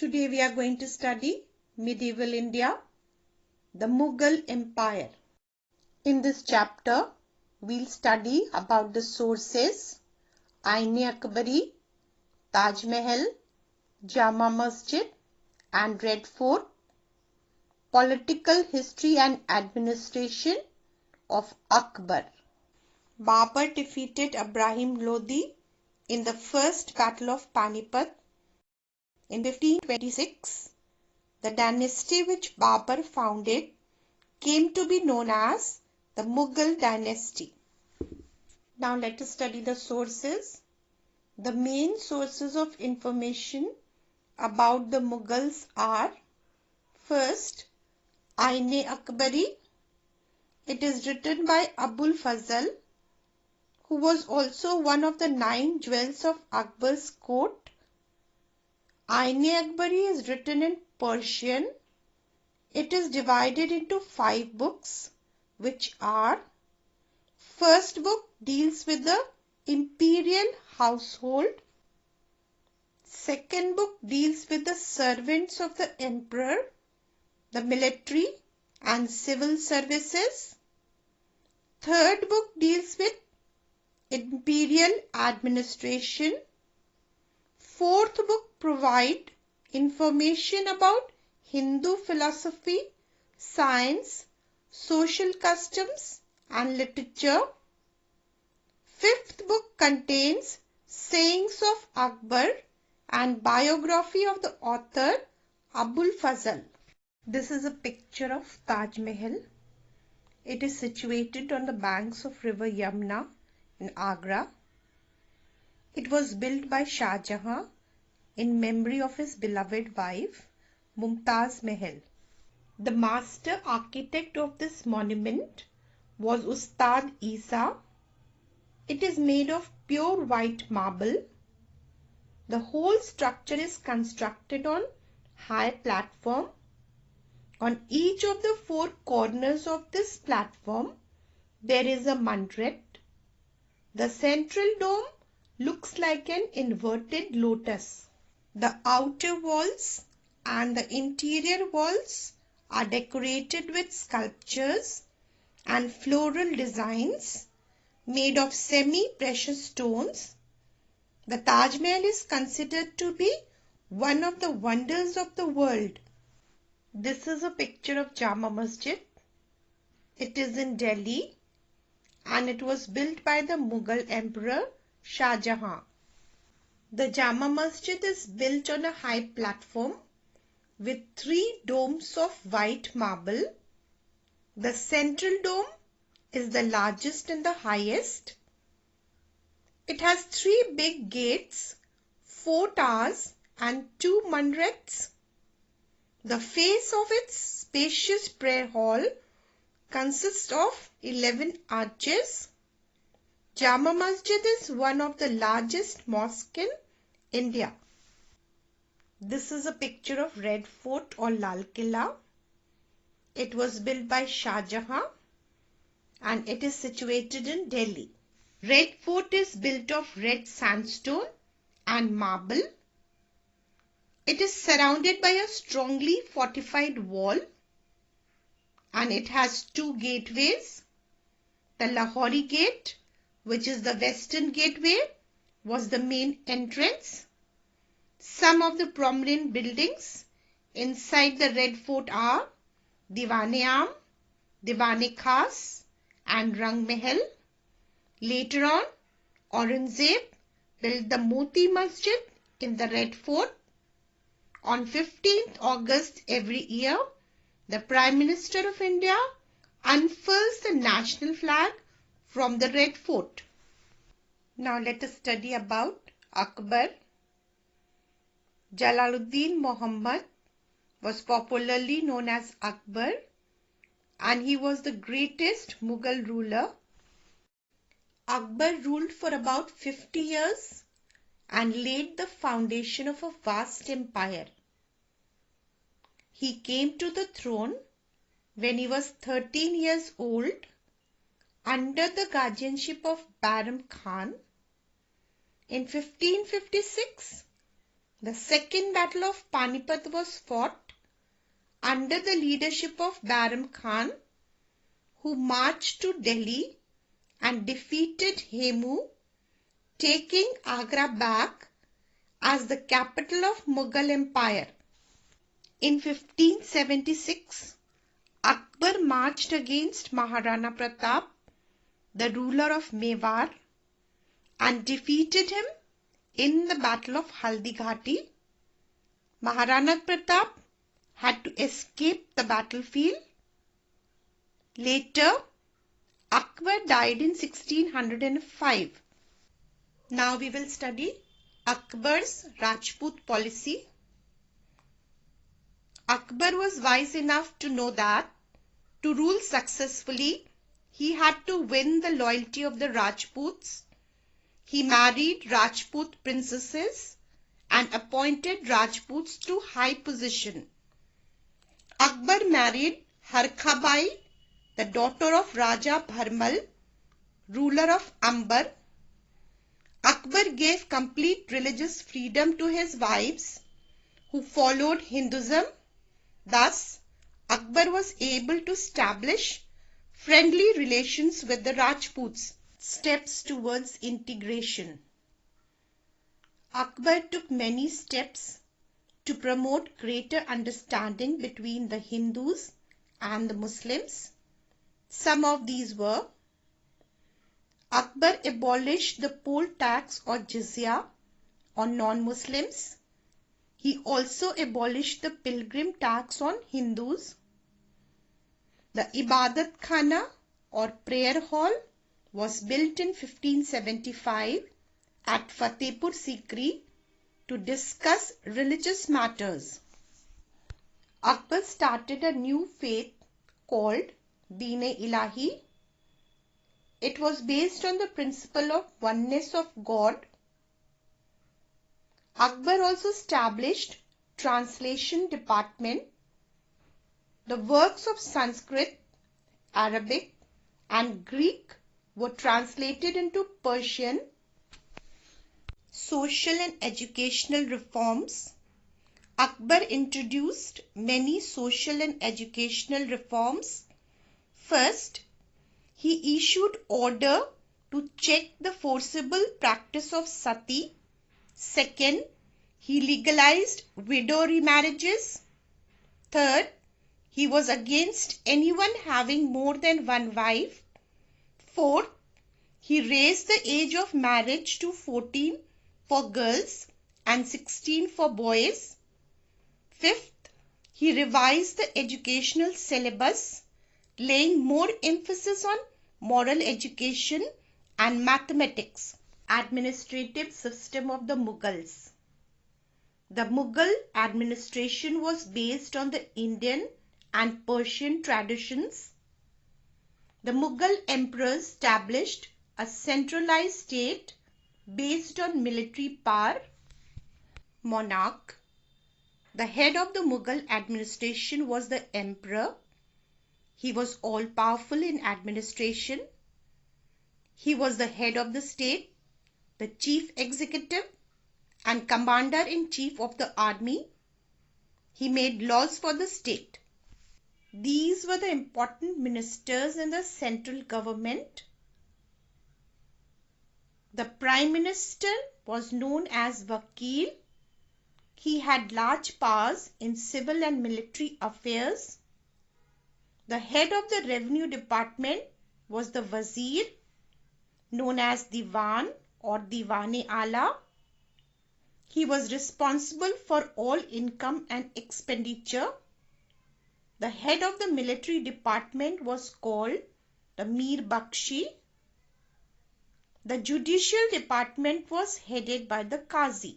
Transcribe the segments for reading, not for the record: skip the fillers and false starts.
Today we are going to study medieval India, the Mughal Empire. In this chapter, we'll study about the sources, Ain-e-Akbari, Taj Mahal, Jama Masjid and Red Fort, political history and administration of Akbar. Babur defeated Ibrahim Lodi in the first battle of Panipat in 1526. The dynasty which Babur founded came to be known as the Mughal dynasty. Now let us study the sources. The main sources of information about the Mughals are: first, Ain-e-Akbari. It is written by Abul Fazl, who was also one of the 9 jewels of Akbar's court. Ain-e-Akbari is written in Persian. It is divided into 5 books, which are: first book deals with the imperial household. Second book deals with the servants of the emperor, the military and civil services. Third book deals with imperial administration. Fourth book provides information about Hindu philosophy, science, social customs and literature. Fifth book contains sayings of Akbar and biography of the author Abul Fazl. This is a picture of Taj Mahal. It is situated on the banks of river Yamuna in Agra. It was built by Shah Jahan in memory of his beloved wife Mumtaz Mahal. The master architect of this monument was Ustad Isa. It is made of pure white marble. The whole structure is constructed on high platform. On each of the 4 corners of this platform, there is a minaret. The central dome looks like an inverted lotus. The outer walls and the interior walls are decorated with sculptures and floral designs made of semi-precious stones. The Taj Mahal is considered to be one of the wonders of the world. This is a picture of Jama Masjid. It is in Delhi and it was built by the Mughal Emperor Shah Jahan. The Jama Masjid is built on a high platform with 3 domes of white marble. The central dome is the largest and the highest. It has 3 big gates, 4 towers and 2 minarets. The face of its spacious prayer hall consists of 11 arches. Jama Masjid is one of the largest mosques in India. This is a picture of Red Fort or Lal Killa. It was built by Shah Jahan and it is situated in Delhi. Red Fort is built of red sandstone and marble. It is surrounded by a strongly fortified wall and it has 2 gateways. The Lahori gate, which is the western gateway, was the main entrance. Some of the prominent buildings inside the Red Fort are Diwan-e-Aam, Diwan-e-Khas and Rang Mahal. Later on, Aurangzeb built the Moti Masjid in the Red Fort. On 15th August every year, the Prime Minister of India unfurls the national flag from the Red Fort. Now let us study about Akbar. Jalaluddin Muhammad was popularly known as Akbar and he was the greatest Mughal ruler. Akbar ruled for about 50 years and laid the foundation of a vast empire. He came to the throne when he was 13 years old under the guardianship of Baram Khan. In 1556, The Second Battle of Panipat was fought under the leadership of Baram Khan, who marched to Delhi and defeated Hemu, taking Agra back as the capital of Mughal Empire. In 1576, Akbar marched against Maharana Pratap, the ruler of Mewar, and defeated him in the Battle of Haldighati. Maharana Pratap had to escape the battlefield. Later, Akbar died in 1605. Now we will study Akbar's Rajput policy. Akbar was wise enough to know that to rule successfully, he had to win the loyalty of the Rajputs. He married Rajput princesses and appointed Rajputs to high position. Akbar married Harkhabai, the daughter of Raja Bharmal, ruler of Amber. Akbar gave complete religious freedom to his wives, who followed Hinduism. Thus, Akbar was able to establish friendly relations with the Rajputs. Steps towards integration. Akbar took many steps to promote greater understanding between the Hindus and the Muslims. Some of these were: Akbar abolished the poll tax or jizya on non-Muslims. He also abolished the pilgrim tax on Hindus. The Ibadat Khana or prayer hall was built in 1575 at Fatehpur Sikri to discuss religious matters. Akbar started a new faith called Deen-e-Ilahi. It was based on the principle of oneness of God. Akbar also established translation department. The works of Sanskrit, Arabic and Greek were translated into Persian. Social and educational reforms. Akbar introduced many social and educational reforms. First, he issued order to check the forcible practice of sati. Second, he legalized widow remarriages. Third, he was against anyone having more than one wife. Fourth, he raised the age of marriage to 14 for girls and 16 for boys. Fifth, he revised the educational syllabus, laying more emphasis on moral education and mathematics. Administrative system of the Mughals. The Mughal administration was based on the Indian and Persian traditions. The Mughal emperors established a centralized state based on military power. Monarch. The head of the Mughal administration was the emperor. He was all-powerful in administration. He was the head of the state, the chief executive, and commander-in-chief of the army. He made laws for the state. These were the important ministers in the central government. The Prime Minister was known as Vakil. He had large powers in civil and military affairs. The head of the revenue department was the Wazir, known as Diwan or Diwane-Ala. He was responsible for all income and expenditure. The head of the military department was called the Mir Bakshi. The judicial department was headed by the Qazi.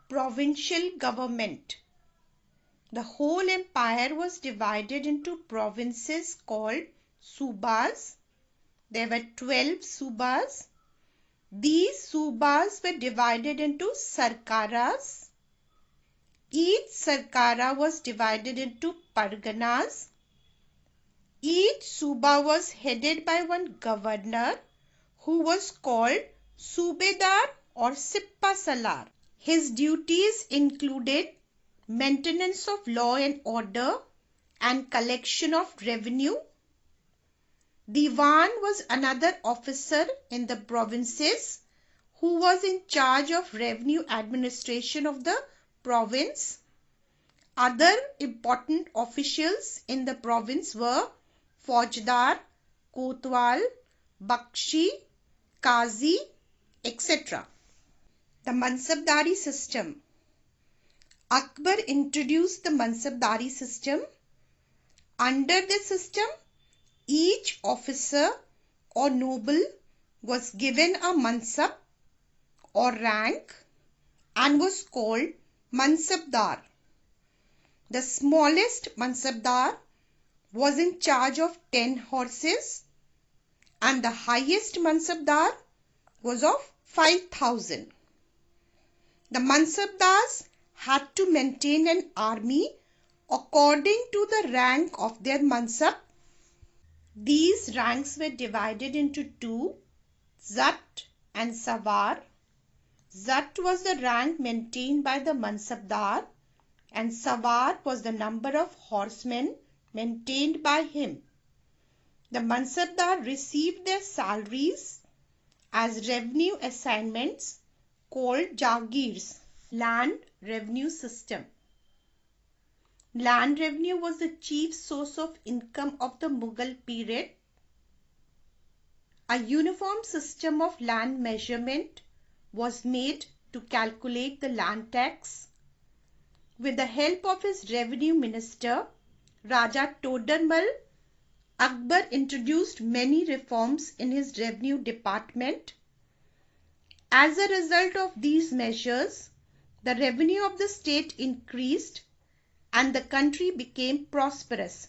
Provincial government. The whole empire was divided into provinces called Subas. There were 12 Subas. These Subas were divided into Sarkaras. Each Sarkara was divided into Parganas. Each Suba was headed by one governor who was called Subedar or Sippa Salar. His duties included maintenance of law and order and collection of revenue. Diwan was another officer in the provinces who was in charge of revenue administration of the province. Other important officials in the province were Faujdar, Kotwal, Bakshi, Qazi, etc. The Mansabdari system. Akbar introduced the Mansabdari system. Under this system, each officer or noble was given a mansab or rank and was called Mansabdar. The smallest Mansabdar was in charge of 10 horses and the highest Mansabdar was of 5,000. The Mansabdars had to maintain an army according to the rank of their Mansab. These ranks were divided into two, Zat and Sawar. Zat was the rank maintained by the Mansabdar and Sawar was the number of horsemen maintained by him. The Mansabdar received their salaries as revenue assignments called Jagirs. Land revenue system. Land revenue was the chief source of income of the Mughal period. A uniform system of land measurement was made to calculate the land tax. With the help of his revenue minister, Raja Todarmal, Akbar introduced many reforms in his revenue department. As a result of these measures, the revenue of the state increased and the country became prosperous.